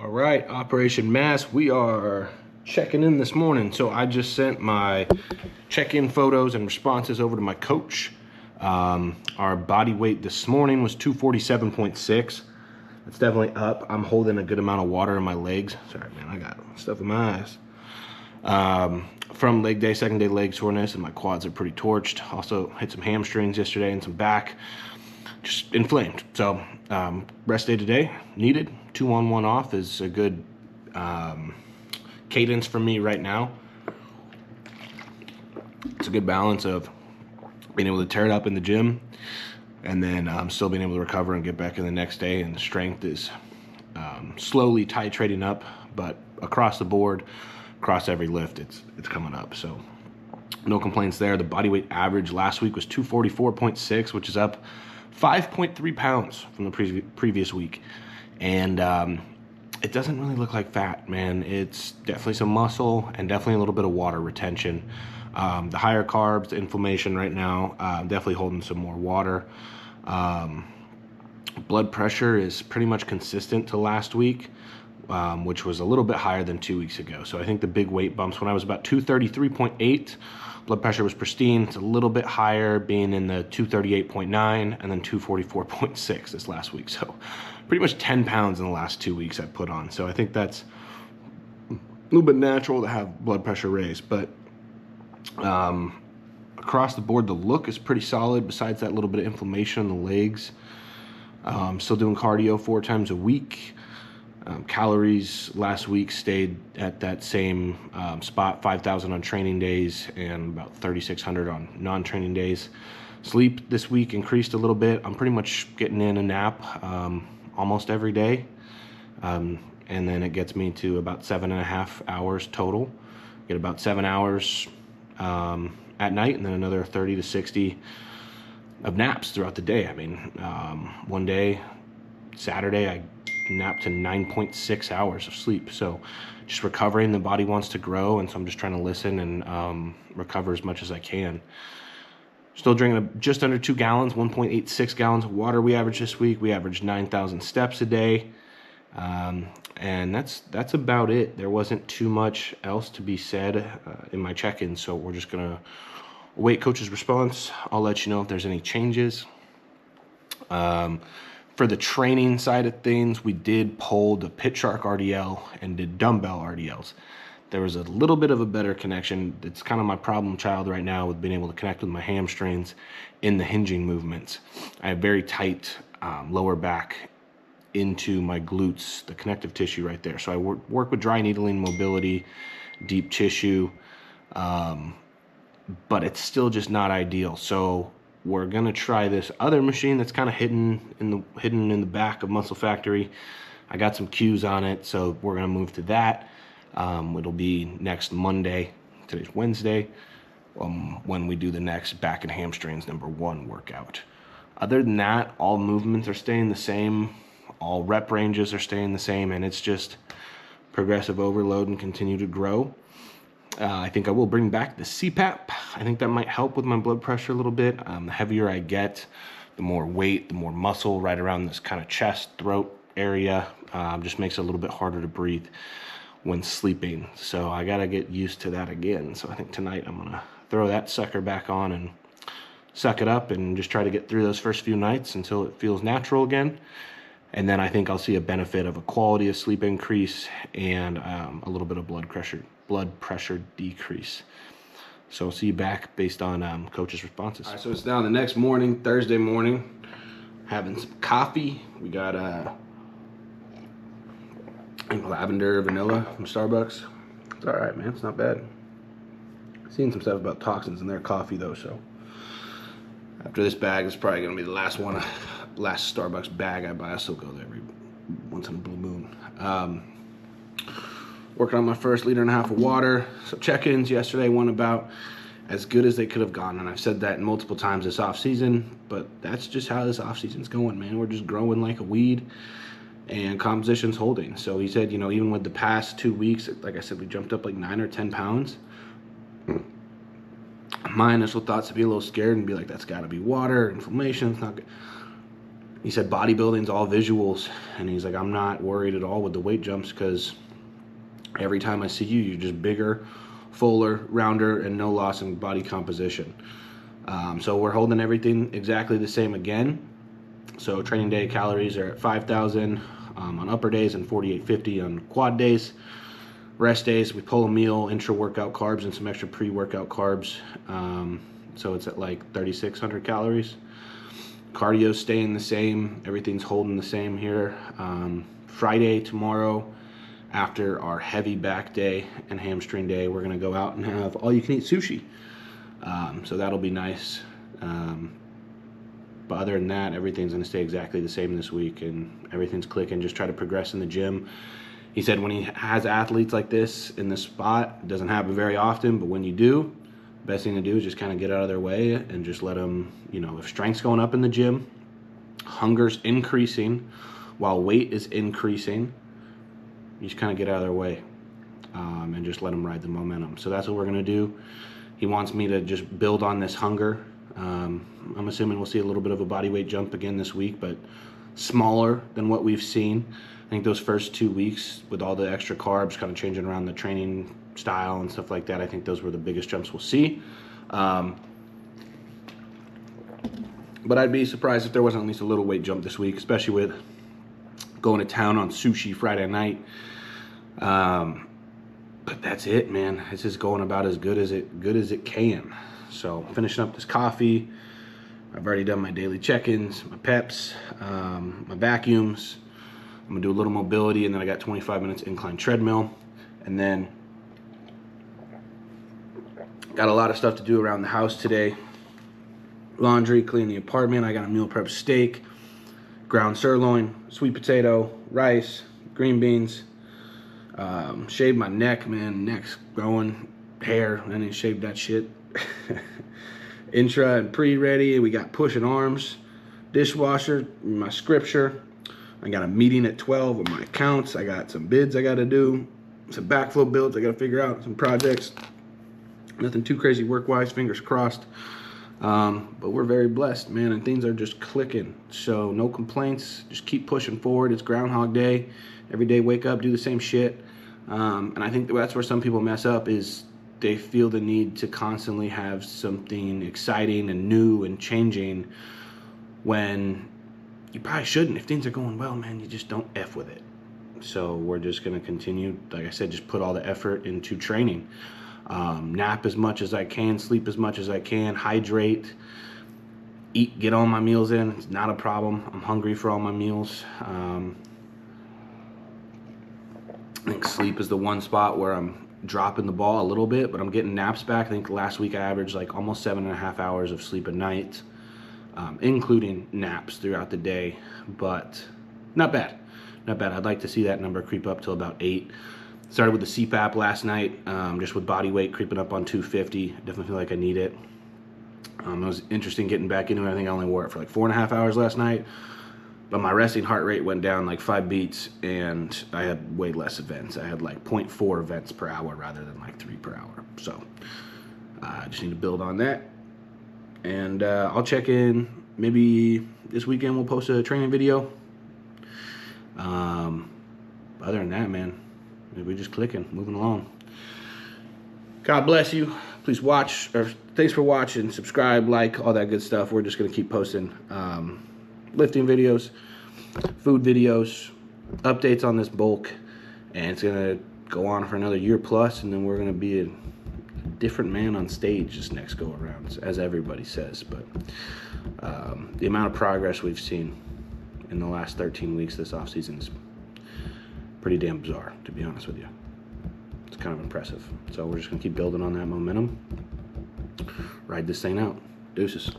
All right, Operation Mass, we are checking in this morning. So I just sent my check-in photos and responses over to my coach. Our body weight this morning was 247.6. It's definitely up. I'm holding a good amount of water in my legs. Sorry, man, I got stuff in my eyes. From leg day, second day leg soreness, and my quads are pretty torched. Also hit some hamstrings yesterday and some back. Just inflamed. So rest day today needed. 2 on 1 off is a good cadence for me right now. It's a good balance of being able to tear it up in the gym and then still being able to recover and get back in the next day. And the strength is slowly titrating up, but across the board, across every lift, it's coming up. So no complaints there. The body weight average last week was 244.6, which is up 5.3 pounds from the previous week. And it doesn't really look like fat, man. It's definitely some muscle and definitely a little bit of water retention. The higher carbs, the inflammation right now, definitely holding some more water. Blood pressure is pretty much consistent to last week, which was a little bit higher than 2 weeks ago. So I think the big weight bumps, when I was about 233.8, blood pressure was pristine. It's a little bit higher, being in the 238.9 and then 244.6 this last week. So pretty much 10 pounds in the last 2 weeks I put on. So I think that's a little bit natural to have blood pressure raised. But across the board, the look is pretty solid besides that little bit of inflammation in the legs. Still doing cardio 4 times a week. Calories last week stayed at that same spot, 5,000 on training days and about 3,600 on non-training days. Sleep this week increased a little bit. I'm pretty much getting in a nap almost every day. And then it gets me to about 7.5 hours total. Get about 7 hours at night and then another 30 to 60 of naps throughout the day. I mean, one day, Saturday, I napped to 9.6 hours of sleep. So just recovering. The body wants to grow, and so I'm just trying to listen and recover as much as I can. Still drinking just under 2 gallons, 1.86 gallons of water we averaged this week. We averaged 9,000 steps a day. And that's about it. There wasn't too much else to be said in my check-in, so we're just gonna await coach's response. I'll let you know if there's any changes. For the training side of things, we did pull the PitShark RDL and did dumbbell RDLs. There was a little bit of a better connection. It's kind of my problem child right now with being able to connect with my hamstrings in the hinging movements. I have very tight lower back into my glutes, the connective tissue right there. So I work with dry needling mobility, deep tissue, but it's still just not ideal. So we're gonna try this other machine that's kind of hidden in the back of Muscle Factory. I got some cues on it, so we're gonna move to that. It'll be next Monday. Today's Wednesday. When we do the next back and hamstrings #1 workout. Other than that, all movements are staying the same. All rep ranges are staying the same, and it's just progressive overload and continue to grow. I think I will bring back the CPAP. I think that might help with my blood pressure a little bit. The heavier I get, the more weight, the more muscle right around this kind of chest, throat area. Just makes it a little bit harder to breathe when sleeping. So I gotta get used to that again. So I think tonight I'm gonna throw that sucker back on and suck it up and just try to get through those first few nights until it feels natural again. And then I think I'll see a benefit of a quality of sleep increase and a little bit of blood pressure decrease. So I'll see you back based on coach's responses. All right, so it's now the next morning, Thursday morning, having some coffee. We got lavender vanilla from Starbucks. It's all right, man. It's not bad. I've seen some stuff about toxins in their coffee though, so after this bag, it's probably gonna be the last Starbucks bag I buy. I still go there every once in a blue moon. Working on my first 1.5 liters of water. So check-ins yesterday went about as good as they could have gone, and I've said that multiple times this off season, but that's just how this off season's going, man. We're just growing like a weed, and composition's holding. So he said, even with the past 2 weeks, like I said, we jumped up like 9 or 10 pounds. My initial thoughts to be a little scared and be like, that's got to be water, inflammation. It's not good. He said bodybuilding's all visuals, and he's like, I'm not worried at all with the weight jumps because every time I see you, you're just bigger, fuller, rounder, and no loss in body composition. So we're holding everything exactly the same again. So training day calories are at 5,000 on upper days and 4,850 on quad days. Rest days, we pull a meal, intra-workout carbs, and some extra pre-workout carbs. So it's at like 3,600 calories. Cardio's staying the same. Everything's holding the same here. Friday, tomorrow, after our heavy back day and hamstring day, we're going to go out and have all-you-can-eat sushi. So that'll be nice. But other than that, everything's going to stay exactly the same this week, and everything's clicking. Just try to progress in the gym. He said when he has athletes like this in this spot, it doesn't happen very often, but when you do, the best thing to do is just kind of get out of their way and just let them, you know, if strength's going up in the gym, hunger's increasing while weight is increasing, you just kind of get out of their way and just let them ride the momentum. So that's what we're going to do. He wants me to just build on this hunger. I'm assuming we'll see a little bit of a body weight jump again this week, but smaller than what we've seen. I think those first 2 weeks with all the extra carbs kind of changing around the training style and stuff like that, I think those were the biggest jumps we'll see. But I'd be surprised if there wasn't at least a little weight jump this week, especially with going to town on sushi Friday night. But that's it, man. It's just going about as good as it can. So finishing up this coffee. I've already done my daily check-ins, my peps, my vacuums. I'm gonna do a little mobility, and then I got 25 minutes incline treadmill, and then got a lot of stuff to do around the house today. Laundry, clean the apartment. I got a meal prep steak, ground sirloin, sweet potato, rice, green beans. Shaved my neck, man. Neck's growing, hair. I didn't shave that shit. Intra and pre ready. We got pushing arms, dishwasher, my scripture. I got a meeting at 12 with my accounts. I got some bids I got to do, some backflow builds I got to figure out, some projects. Nothing too crazy work-wise, fingers crossed. But we're very blessed, man, and things are just clicking. So no complaints. Just keep pushing forward. It's Groundhog Day. Every day, wake up, do the same shit. And I think that's where some people mess up is they feel the need to constantly have something exciting and new and changing when you probably shouldn't. If things are going well, man, you just don't F with it. So we're just going to continue, like I said, just put all the effort into training. Nap as much as I can, sleep as much as I can, hydrate, eat, get all my meals in. It's not a problem. I'm hungry for all my meals. I think sleep is the one spot where I'm dropping the ball a little bit, but I'm getting naps back. I think last week I averaged like almost 7.5 hours of sleep a night, including naps throughout the day, but not bad. Not bad. I'd like to see that number creep up till about 8. Started with the CPAP last night, just with body weight creeping up on 250. Definitely feel like I need it. It was interesting getting back into it. I think I only wore it for like 4.5 hours last night, but my resting heart rate went down like 5 beats, and I had way less events. I had like 0.4 events per hour rather than like 3 per hour. So I just need to build on that. And I'll check in. Maybe this weekend we'll post a training video. Other than that, man, we're just clicking, moving along. God bless you. Please watch, or thanks for watching, subscribe, like, all that good stuff. We're just going to keep posting lifting videos, food videos, updates on this bulk, and it's going to go on for another year plus, and then we're going to be a different man on stage this next go around, as everybody says. But the amount of progress we've seen in the last 13 weeks this offseason is pretty damn bizarre, to be honest with you. It's kind of impressive. So we're just going to keep building on that momentum. Ride this thing out. Deuces.